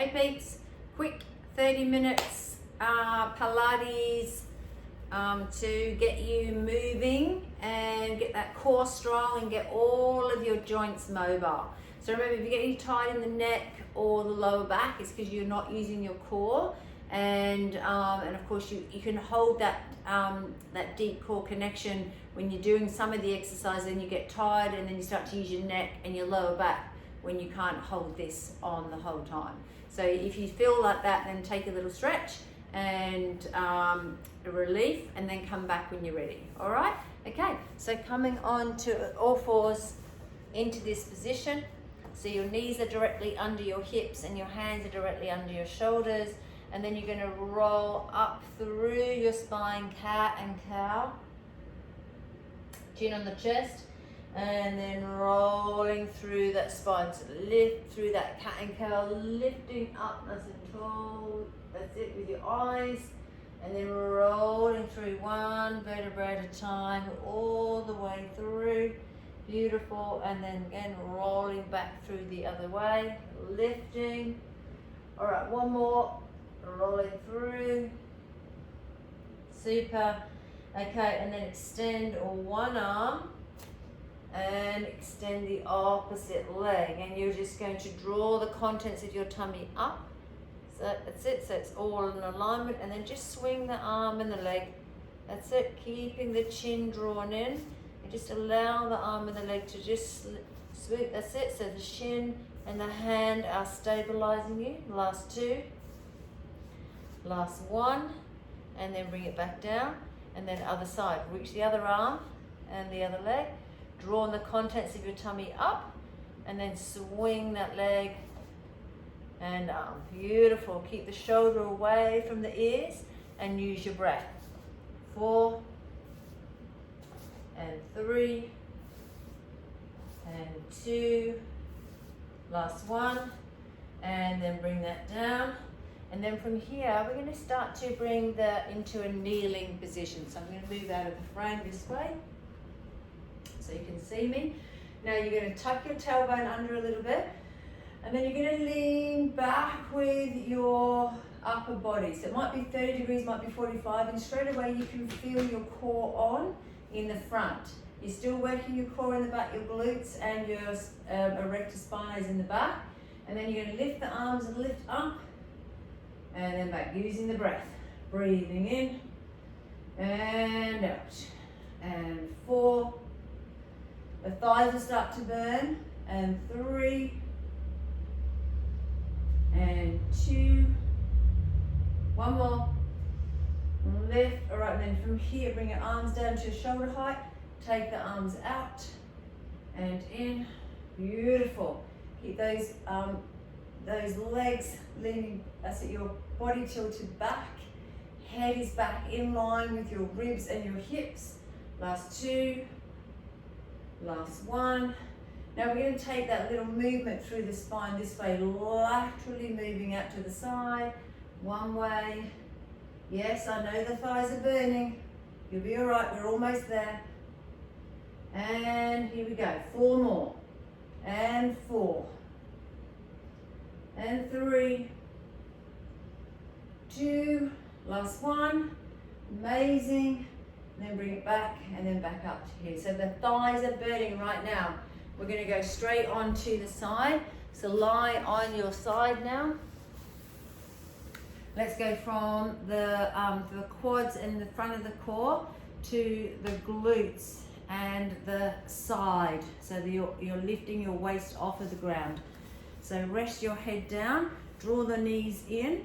Hey peeps, quick 30 minutes Pilates to get you moving and get that core strong and get all of your joints mobile. So remember, if you get any tight in the neck or the lower back, it's because you're not using your core. And of course you can hold that that deep core connection when you're doing some of the exercise, and you get tired and then you start to use your neck and your lower back when you can't hold this on the whole time. So if you feel like that, then take a little stretch and a relief, and then come back when you're ready. All right? Okay, so coming on to all fours into this position. So your knees are directly under your hips and your hands are directly under your shoulders. And then you're going to roll up through your spine, cat and cow. Chin on the chest. And then rolling through that spine. So lift through that cat and cow, lifting up nice and tall. That's it, with your eyes. And then rolling through one vertebra at a time, all the way through. Beautiful. And then again, rolling back through the other way, lifting. All right, one more. Rolling through. Super. Okay, and then extend one arm and extend the opposite leg, and you're just going to draw the contents of your tummy up. So that's it, so it's all in alignment, and then just swing the arm and the leg. That's it, keeping the chin drawn in, and just allow the arm and the leg to just swoop. That's it, so the shin and the hand are stabilizing you. Last two. Last one, and then bring it back down, and then other side. Reach the other arm and the other leg. Draw the contents of your tummy up, and then swing that leg and arm. Beautiful. Keep the shoulder away from the ears and use your breath. 4 and 3 and 2. Last one, and then bring that down. And then from here, we're going to start to bring into a kneeling position. So I'm going to move out of the frame this way so you can see me. Now you're going to tuck your tailbone under a little bit, and then you're going to lean back with your upper body. So it might be 30 degrees, might be 45, and straight away you can feel your core on in the front. You're still working your core in the back, your glutes and your erector spine is in the back. And then you're going to lift the arms and lift up. And then back, using the breath. Breathing in and out. And 4. The thighs will start to burn. And 3. And 2. One more. Lift. All right, and then from here, bring your arms down to your shoulder height. Take the arms out and in. Beautiful. Keep those legs leaning, that's it, your body tilted back, head is back in line with your ribs and your hips. Last 2, last 1. Now we're going to take that little movement through the spine this way, laterally moving out to the side, one way. Yes, I know the thighs are burning. You'll be all right, we're almost there. And here we go, 4 more, and 4. And 3, 2, last 1, amazing, and then bring it back, and then back up to here. So the thighs are burning right now. We're going to go straight onto the side, so lie on your side now. Let's go from the quads and the front of the core to the glutes and the side, so that you're lifting your waist off of the ground. So rest your head down, draw the knees in,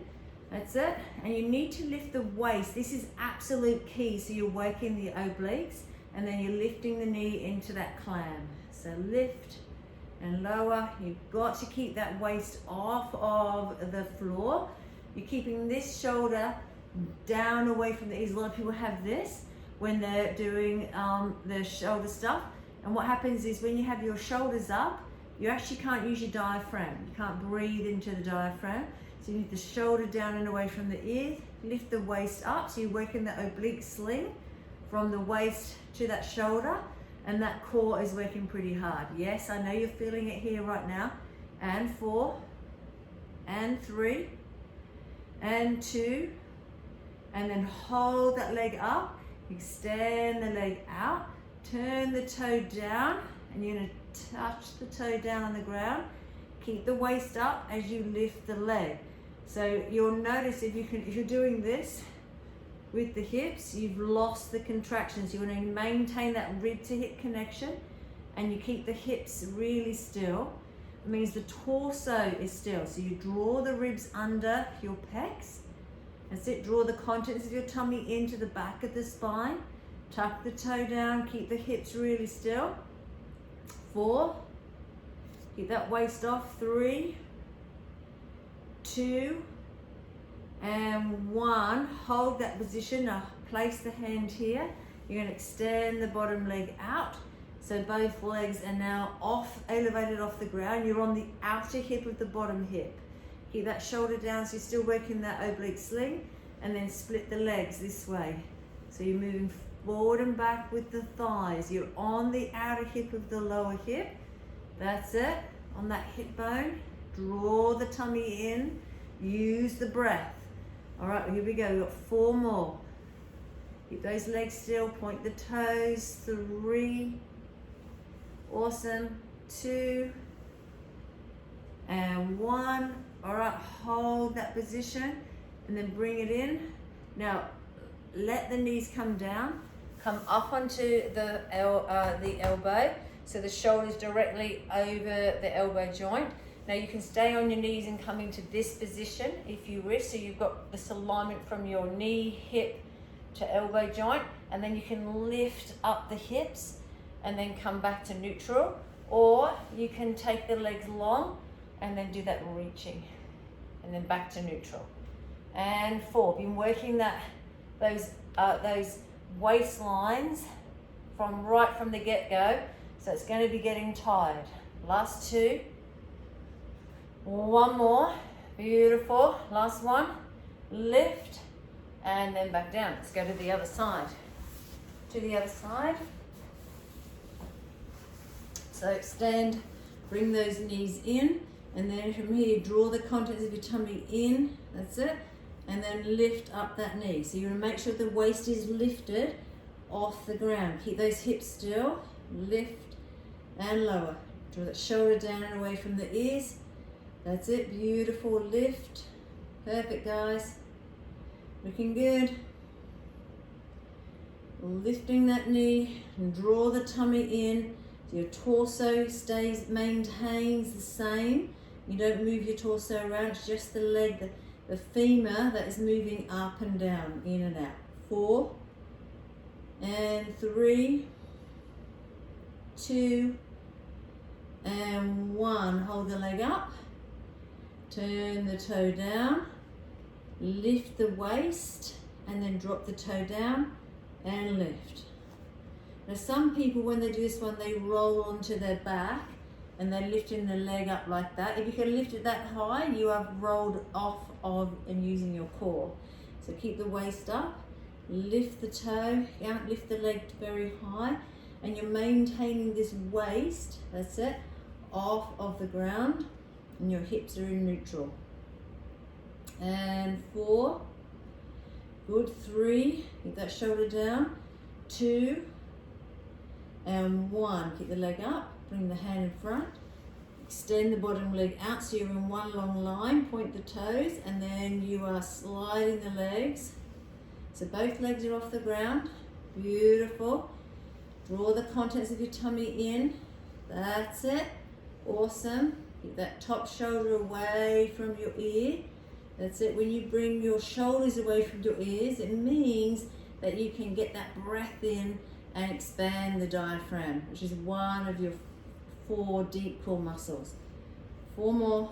that's it. And you need to lift the waist. This is absolute key. So you're working the obliques, and then you're lifting the knee into that clam. So lift and lower. You've got to keep that waist off of the floor. You're keeping this shoulder down away from the ears. A lot of people have this when they're doing the shoulder stuff. And what happens is when you have your shoulders up, you actually can't use your diaphragm. You can't breathe into the diaphragm. So you need the shoulder down and away from the ears. Lift the waist up. So you're working the oblique sling from the waist to that shoulder. And that core is working pretty hard. Yes, I know you're feeling it here right now. And 4, and 3 and 2, and then hold that leg up, extend the leg out, turn the toe down, and you're going to touch the toe down on the ground. Keep the waist up as you lift the leg. So you'll notice if you're doing this with the hips, you've lost the contractions. You want to maintain that rib to hip connection, and you keep the hips really still. It means the torso is still. So you draw the ribs under your pecs. That's it. Draw the contents of your tummy into the back of the spine. Tuck the toe down. Keep the hips really still. 4. Keep that waist off. 3, 2, and 1. Hold that position. Now place the hand here. You're going to extend the bottom leg out. So both legs are now elevated off the ground. You're on the outer hip of the bottom hip. Keep that shoulder down so you're still working that oblique sling, and then split the legs this way. So you're moving forward and back with the thighs. You're on the outer hip of the lower hip. That's it. On that hip bone, draw the tummy in, use the breath. All right, here we go. We've got 4 more. Keep those legs still, point the toes. 3, awesome. 2, and 1. All right, hold that position and then bring it in. Now, let the knees come down, come up onto the elbow, so the shoulder's directly over the elbow joint. Now you can stay on your knees and come into this position if you wish, so you've got this alignment from your knee, hip to elbow joint, and then you can lift up the hips and then come back to neutral, or you can take the legs long and then do that reaching and then back to neutral. And 4, been working those waistlines right from the get-go, so it's going to be getting tired. Last 2. 1 more. Beautiful. Last one. Lift and then back down. Let's go to the other side. To the other side. So extend, bring those knees in, and then from here draw the contents of your tummy in. That's it. And then lift up that knee. So you want to make sure the waist is lifted off the ground. Keep those hips still. Lift and lower. Draw that shoulder down and away from the ears. That's it. Beautiful. Lift. Perfect, guys. Looking good. Lifting that knee and draw the tummy in. So your torso maintains the same. You don't move your torso around. It's just the leg, the femur that is moving up and down, in and out. 4 and 3, 2 and 1. Hold the leg up, turn the toe down, lift the waist, and then drop the toe down and lift. Now some people, when they do this one, they roll onto their back and they're lifting the leg up like that. If you can lift it that high, you have rolled off of and using your core. So keep the waist up, lift the toe, don't lift the leg very high, and you're maintaining this waist, that's it, off of the ground, and your hips are in neutral. And 4, good. 3, keep that shoulder down. 2 and 1, keep the leg up, bring the hand in front, extend the bottom leg out so you're in one long line, point the toes, and then you are sliding the legs. So both legs are off the ground. Beautiful. Draw the contents of your tummy in. That's it. Awesome. Keep that top shoulder away from your ear. That's it. When you bring your shoulders away from your ears, it means that you can get that breath in and expand the diaphragm, which is one of your 4 deep core muscles. 4 more.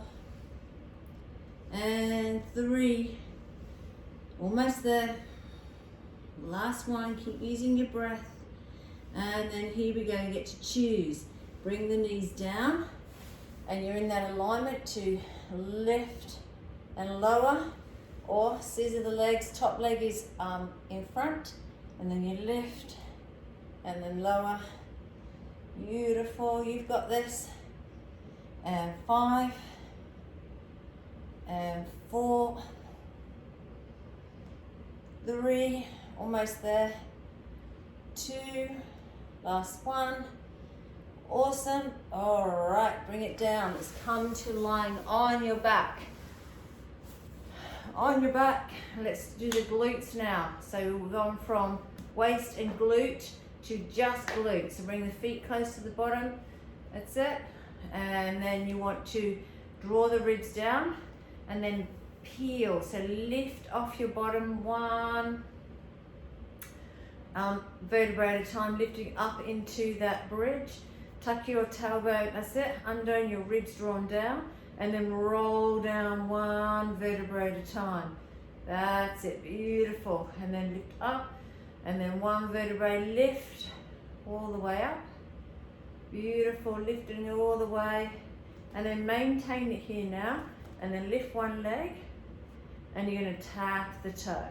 And 3. Almost there. Last one. Keep using your breath. And then here we go. You get to choose. Bring the knees down, and you're in that alignment to lift and lower, or scissor the legs. Top leg is in front, and then you lift and then lower. Beautiful. You've got this. And 5, and 4, 3, almost there, 2, last one. Awesome. All right, bring it down. Let's come to lying on your back. On your back, let's do the glutes now. So we're going from waist and glute to just glutes. So bring the feet close to the bottom. That's it. And then you want to draw the ribs down and then peel. So lift off your bottom one vertebrae at a time, lifting up into that bridge. Tuck your tailbone, that's it, under, and your ribs drawn down, and then roll down one vertebrae at a time. That's it, beautiful. And then lift up, and then one vertebrae lift all the way up. Beautiful, lifting it all the way. And then maintain it here now, and then lift one leg, and you're gonna tap the toe.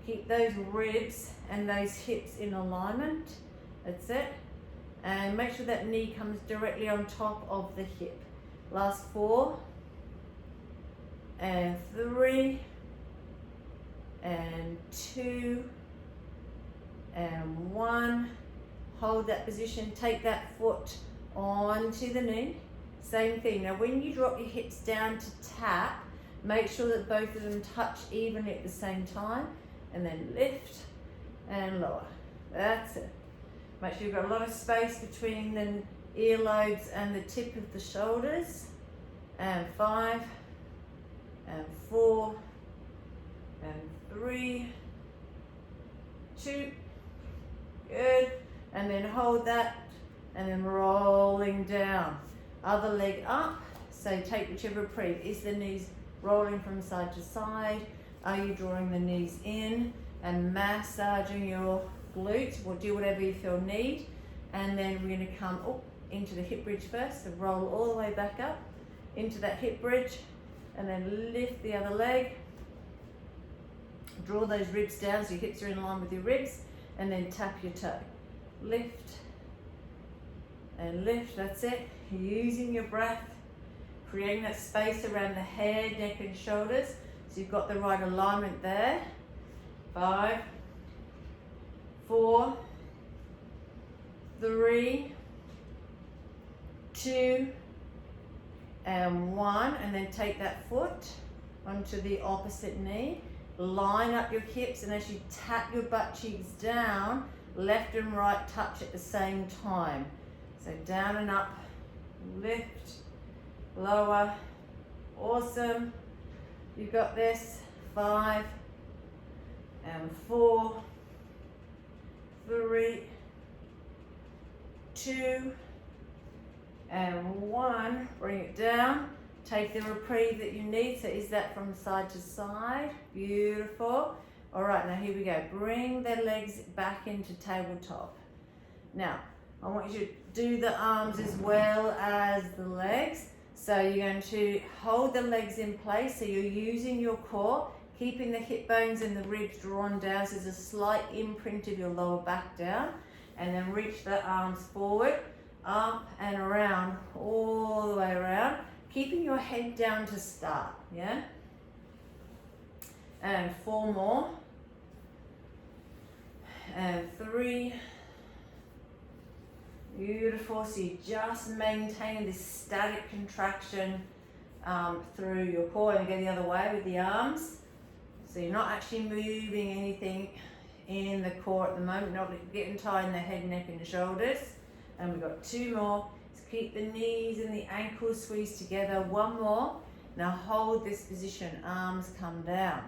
Keep those ribs and those hips in alignment, that's it. And make sure that knee comes directly on top of the hip. Last 4, and 3, and 2, and 1. Hold that position, take that foot onto the knee. Same thing. Now when you drop your hips down to tap, make sure that both of them touch evenly at the same time, and then lift and lower. That's it. Make sure you've got a lot of space between the earlobes and the tip of the shoulders. And 5, and 4, and 3, 2, good. And then hold that, and then rolling down. Other leg up, so take whichever reprieve. Is the knees rolling from side to side? Are you drawing the knees in and massaging your glutes? We'll do whatever you feel need. And then we're going to come up into the hip bridge first. So roll all the way back up into that hip bridge, and then lift the other leg. Draw those ribs down so your hips are in line with your ribs, and then tap your toe. Lift and lift, that's it. Using your breath, creating that space around the head, neck and shoulders, so you've got the right alignment there. 5, 4, 3, 2, and 1. And then take that foot onto the opposite knee. Line up your hips, and as you tap your butt cheeks down, left and right touch at the same time. So down and up, lift, lower, awesome. You got this. 5, and 4, 3, 2, and 1. Bring it down. Take the reprieve that you need. So is that from side to side? Beautiful. All right, now here we go. Bring the legs back into tabletop. Now, I want you to do the arms as well as the legs. So you're going to hold the legs in place. So you're using your core, keeping the hip bones and the ribs drawn down. So there's a slight imprint of your lower back down. And then reach the arms forward, up and around, all the way around. Keeping your head down to start, yeah? And 4 more. And 3. Beautiful. So you just maintain this static contraction through your core, and go the other way with the arms. So you're not actually moving anything in the core at the moment, not getting tight in the head, neck and the shoulders. And we've got 2 more. So keep the knees and the ankles squeezed together. 1 more. Now hold this position, arms come down.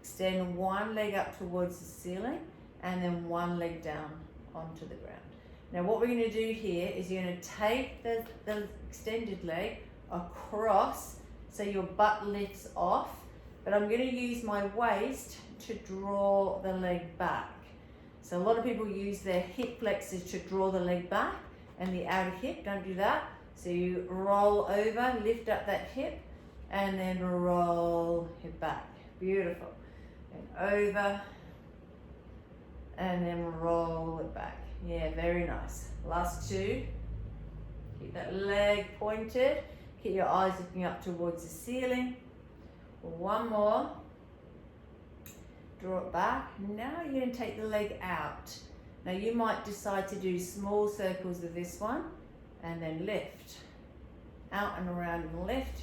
Extend one leg up towards the ceiling, and then one leg down onto the ground. Now what we're going to do here is you're going to take the extended leg across so your butt lifts off, but I'm going to use my waist to draw the leg back. So a lot of people use their hip flexors to draw the leg back and the outer hip. Don't do that. So you roll over, lift up that hip, and then roll it back. Beautiful. And over, and then roll it back. Yeah, very nice. Last 2. Keep that leg pointed. Keep your eyes looking up towards the ceiling. One more. Draw it back. Now you're going to take the leg out. Now you might decide to do small circles with this one and then lift. Out and around and lift.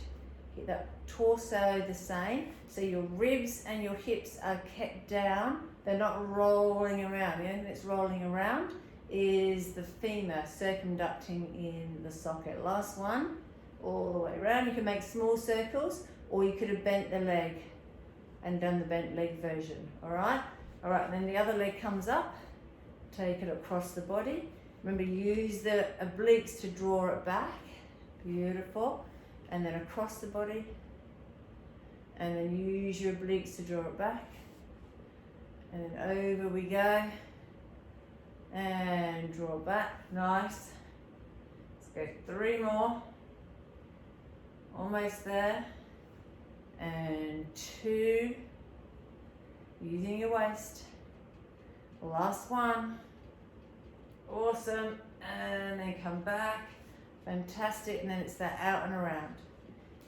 Keep that torso the same. So your ribs and your hips are kept down. They're not rolling around. The only thing that's rolling around is the femur circumducting in the socket. Last one, all the way around. You can make small circles, or you could have bent the leg and done the bent leg version. All right, and then the other leg comes up. Take it across the body. Remember, use the obliques to draw it back. Beautiful. And then across the body. And then use your obliques to draw it back. And then over we go. And draw back. Nice. Let's go 3 more. Almost there. And 2. Using your waist. Last one. Awesome. And then come back. Fantastic. And then it's that out and around.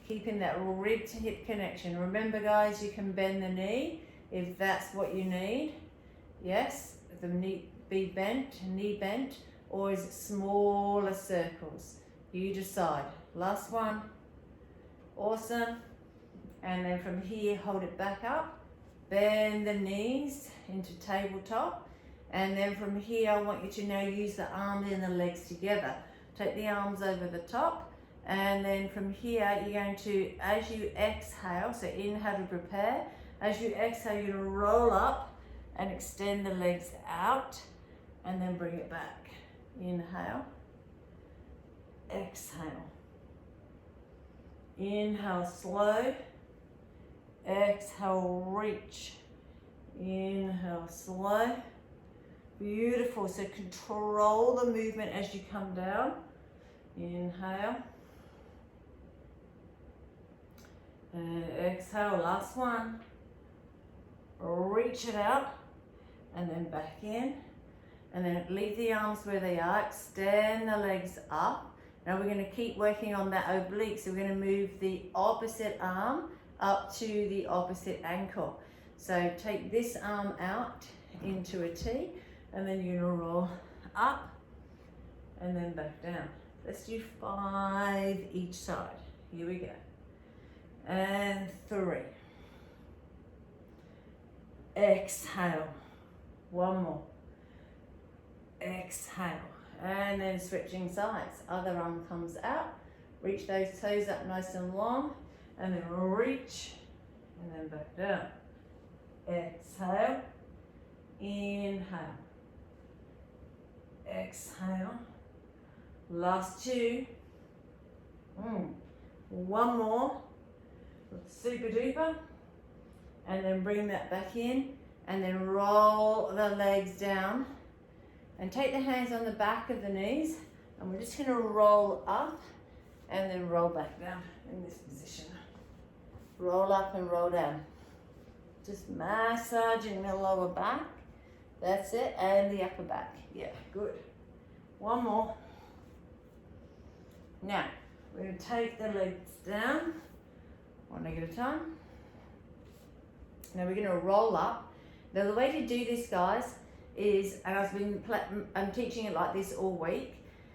Keeping that rib to hip connection. Remember, guys, you can bend the knee if that's what you need. Yes, the knee be bent, knee bent, or is it smaller circles? You decide. Last one. Awesome. And then from here, hold it back up. Bend the knees into tabletop. And then from here, I want you to now use the arms and the legs together. Take the arms over the top. And then from here, you're going to, as you exhale, so inhale to prepare. As you exhale, you're going to roll up and extend the legs out. And then bring it back. Inhale. Exhale. Inhale, slow. Exhale, reach. Inhale, slow. Beautiful. So control the movement as you come down. Inhale. And exhale, last one. Reach it out. And then back in. And then leave the arms where they are. Extend the legs up. Now we're going to keep working on that oblique. So we're going to move the opposite arm up to the opposite ankle. So take this arm out into a T. And then you're going to roll up. And then back down. Let's do 5 each side. Here we go. And 3. Exhale. 1 more. Exhale. And then switching sides. Other arm comes out. Reach those toes up nice and long. And then reach. And then back down. Exhale. Inhale. Exhale. Last 2. 1 more. Super duper. And then bring that back in. And then roll the legs down. And take the hands on the back of the knees. And we're just going to roll up. And then roll back down in this position. Roll up and roll down. Just massaging the lower back. That's it. And the upper back. Yeah, good. 1 more. Now, we're going to take the legs down. 1 leg at a time. Now we're going to roll up. Now the way to do this, guys, is, and I'm teaching it like this all week.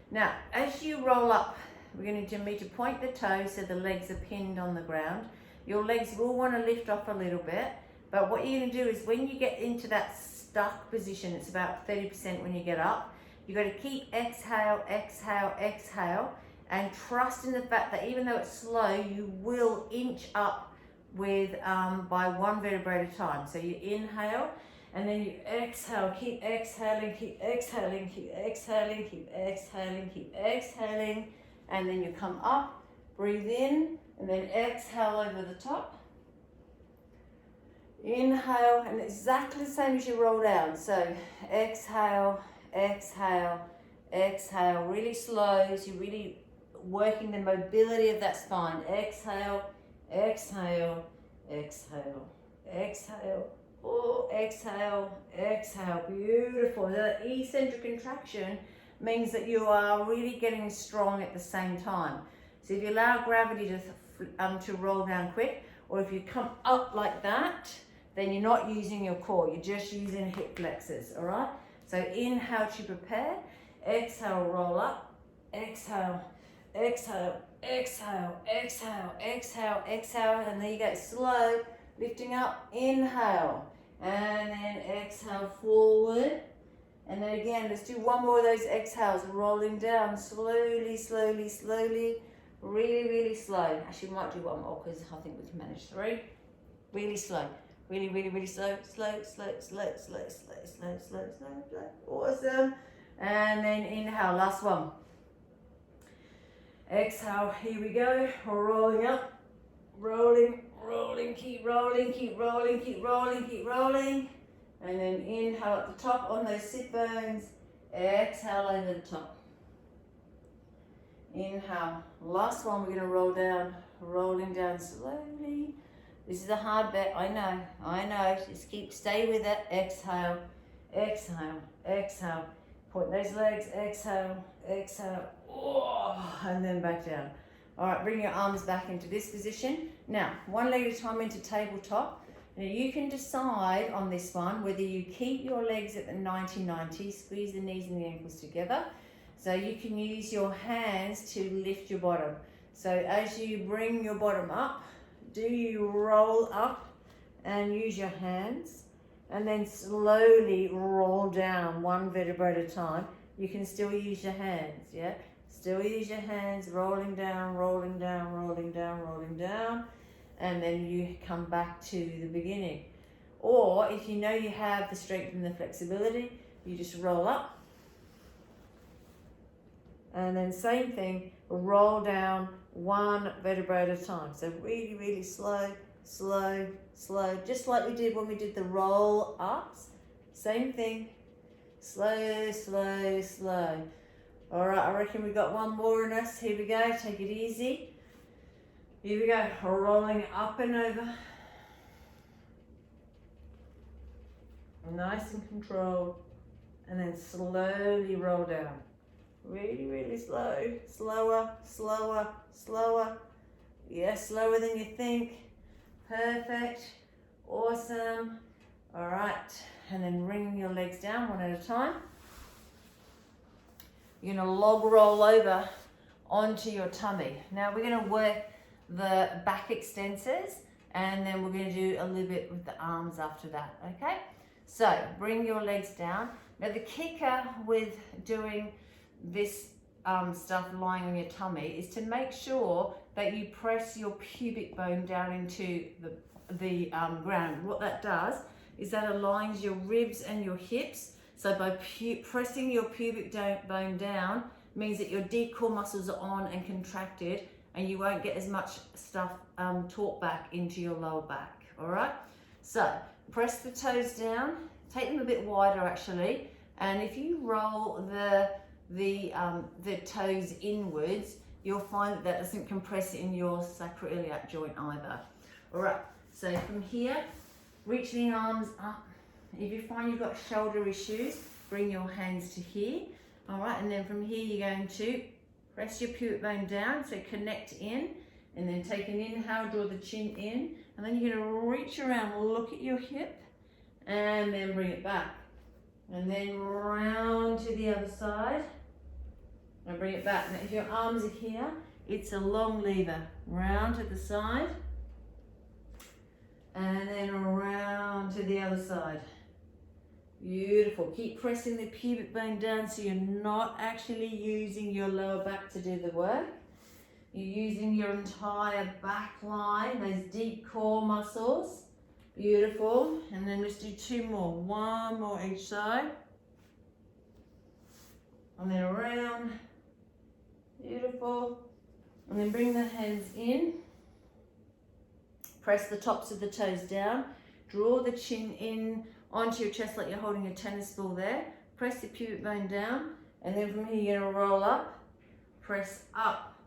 Now, as you roll up, we're going to need to point the toes so the legs are pinned on the ground. Your legs will want to lift off a little bit, but what you're going to do is when you get into that stuck position, it's about 30% when you get up, you've got to keep exhale, exhale, exhale, and trust in the fact that even though it's slow, you will inch up with by 1 vertebrae at a time. So you inhale, and then you exhale, keep exhaling, keep exhaling, keep exhaling, keep exhaling, keep exhaling, and then you come up, breathe in, and then exhale over the top. Inhale, and exactly the same as you roll down. So exhale, exhale, exhale, really slow, so you're really working the mobility of that spine. Exhale, exhale, exhale, exhale. Oh, exhale, exhale. Beautiful. The eccentric contraction means that you are really getting strong at the same time. So if you allow gravity to roll down quick, Or if you come up like that, then you're not using your core, you're just using hip flexors, all right? So inhale to prepare, exhale, roll up, exhale, exhale, exhale, exhale, exhale, exhale, and there you go, slow, lifting up, inhale, and then exhale forward, and then again, let's do one more of those exhales, rolling down, slowly, slowly, slowly, really, really slow. Actually, we might do one more because I think we can manage 3. Really slow. Really, really, really slow, slow, slow, slow, slow, slow, slow, slow, slow, slow. Awesome. And then inhale, last one. Exhale, here we go. We're rolling up, rolling, rolling, keep rolling, keep rolling, keep rolling, keep rolling. And then inhale at the top on those sit bones. Exhale over the top. Inhale. Last one, we're going to roll down, rolling down slowly. This is a hard bit, I know. Just stay with it. Exhale, exhale, exhale. Point those legs, exhale, exhale. Oh, and then back down. All right, bring your arms back into this position. Now, one leg at a time into tabletop. Now you can decide on this one whether you keep your legs at the 90-90, squeeze the knees and the ankles together. So you can use your hands to lift your bottom. So as you bring your bottom up, do you roll up and use your hands, and then slowly roll down one vertebra at a time. You can still use your hands, yeah? Still use your hands, rolling down, rolling down, rolling down, rolling down, and then you come back to the beginning. Or if you know you have the strength and the flexibility, you just roll up, and then same thing, roll down one vertebra at a time. So really, really slow, slow, slow, just like we did when we did the roll ups. Same thing, slow, slow, slow. All right, I reckon we got one more in us. Here we go, take it easy. Here we go, rolling up and over. Nice and controlled. And then slowly roll down. Really, really slow. Slower, slower, slower. Yeah, slower than you think. Perfect. Awesome. All right. And then bring your legs down one at a time. You're going to log roll over onto your tummy. Now we're going to work the back extensors, and then we're going to do a little bit with the arms after that, okay? So bring your legs down. Now the kicker with doing this stuff lying on your tummy is to make sure that you press your pubic bone down into the ground. What that does is that aligns your ribs and your hips. So by pressing your pubic bone down means that your deep core muscles are on and contracted, and you won't get as much stuff taught back into your lower back, all right? So press the toes down, take them a bit wider actually, and if you roll the toes inwards, you'll find that doesn't compress in your sacroiliac joint either. All right, so from here, reach the arms up. If you find you've got shoulder issues, bring your hands to here. All right, and then from here, you're going to press your pubic bone down, so connect in, and then take an inhale, draw the chin in, and then you're going to reach around, look at your hip, and then bring it back. And then round to the other side, and bring it back. Now if your arms are here, it's a long lever. Round to the side, and then around to the other side. Beautiful. Keep pressing the pubic bone down so you're not actually using your lower back to do the work. You're using your entire back line, those deep core muscles. Beautiful. And then let's do 2 more. 1 more each side. And then around. Beautiful. And then bring the hands in. Press the tops of the toes down. Draw the chin in onto your chest like you're holding a tennis ball there. Press the pubic bone down. And then from here, you're going to roll up. Press up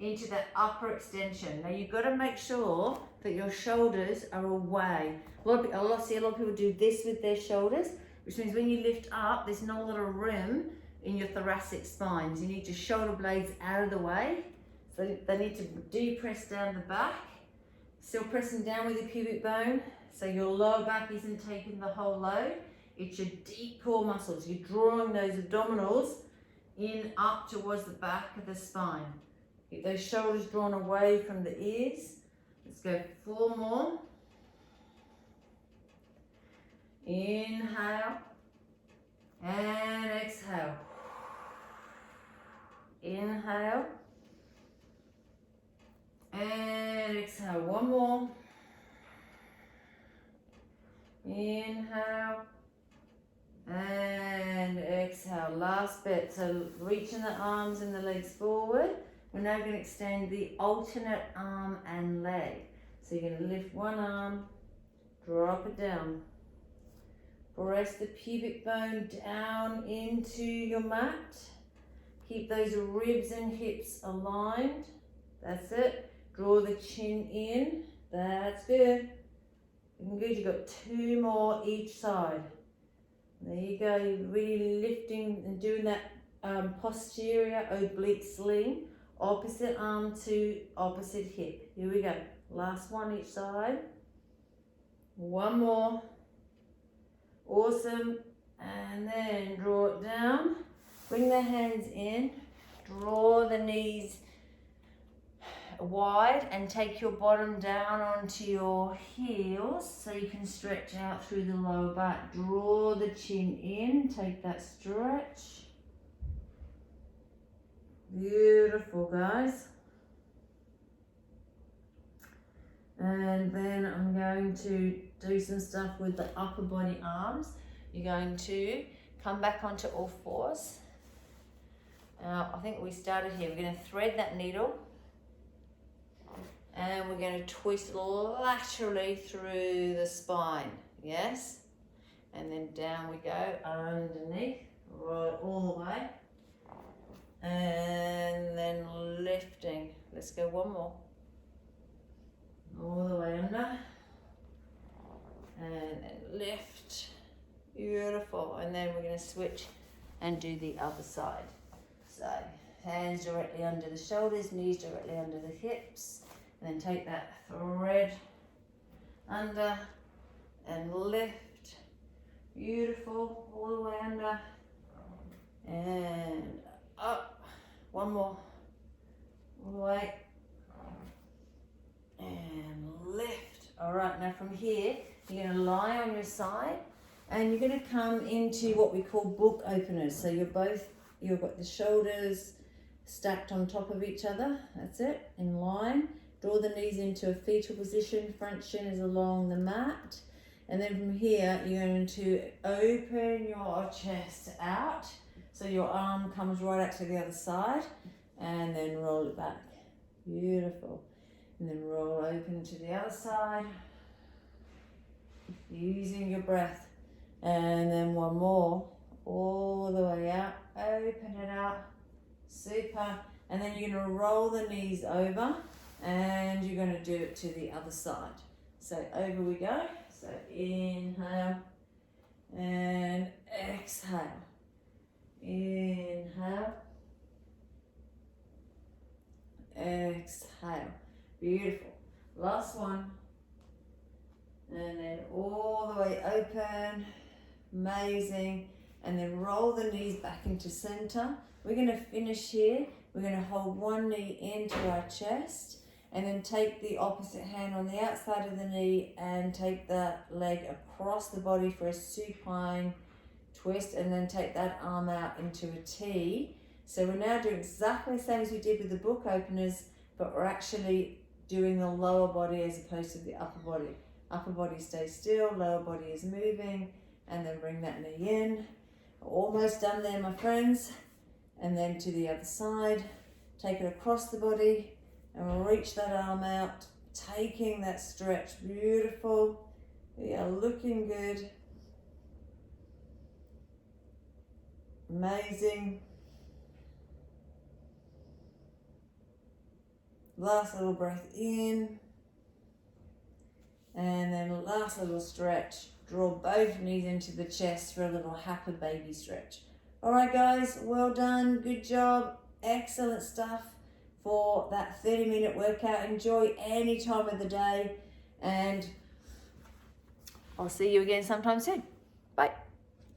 into that upper extension. Now you've got to make sure that your shoulders are away. I see a lot of people do this with their shoulders, which means when you lift up, there's not a lot of room in your thoracic spines. You need your shoulder blades out of the way. So they need to depress down the back. Still pressing down with your pubic bone, so your lower back isn't taking the whole load. It's your deep core muscles. You're drawing those abdominals in up towards the back of the spine. Keep those shoulders drawn away from the ears. Let's go 4 more. Inhale and exhale. Inhale and exhale. 1 more. Inhale and exhale. Last bit. So reaching the arms and the legs forward. We're now going to extend the alternate arm and leg. So you're going to lift one arm, drop it down. Press the pubic bone down into your mat. Keep those ribs and hips aligned. That's it. Draw the chin in. That's good. Looking good. You've got 2 more each side. There you go. You're really lifting and doing that posterior oblique sling. Opposite arm to opposite hip. Here we go. Last one each side. 1 more. Awesome. And then draw it down. Bring the hands in. Draw the knees wide and take your bottom down onto your heels so you can stretch out through the lower back. Draw the chin in. Take that stretch. Beautiful, guys. And then I'm going to do some stuff with the upper body arms. You're going to come back onto all fours. I think we started here. We're going to thread that needle and we're going to twist laterally through the spine. Yes? And then down we go underneath, right all the way. And then lifting. Let's go 1 more. All the way under. And then lift. Beautiful. And then we're going to switch and do the other side. So hands directly under the shoulders, knees directly under the hips. And then take that thread under and lift. Beautiful. All the way under. And up. 1 more. All the way. And lift. All right, now from here, you're going to lie on your side and you're going to come into what we call book openers. So you've got the shoulders stacked on top of each other. That's it, in line. Draw the knees into a fetal position. Front shin is along the mat. And then from here, you're going to open your chest out. So your arm comes right out to the other side and then roll it back. Beautiful. And then roll open to the other side. Using your breath. And then 1 more. All the way out. Open it up. Super. And then you're going to roll the knees over and you're going to do it to the other side. So over we go. So inhale and exhale. Inhale. Exhale. Beautiful. Last one. And then all the way open. Amazing. And then roll the knees back into center. We're going to finish here. We're going to hold one knee into our chest and then take the opposite hand on the outside of the knee and take that leg across the body for a supine twist and then take that arm out into a T. So we're now doing exactly the same as we did with the book openers, but we're actually doing the lower body as opposed to the upper body. Upper body stays still, lower body is moving, and then bring that knee in. Almost done there, my friends. And then to the other side, take it across the body and we'll reach that arm out, taking that stretch. Beautiful. We are looking good. Amazing. Last little breath in. And then last little stretch. Draw both knees into the chest for a little happy baby stretch. All right, guys, well done. Good job. Excellent stuff. for that 30-minute workout. Enjoy any time of the day, and I'll see you again sometime soon. Bye.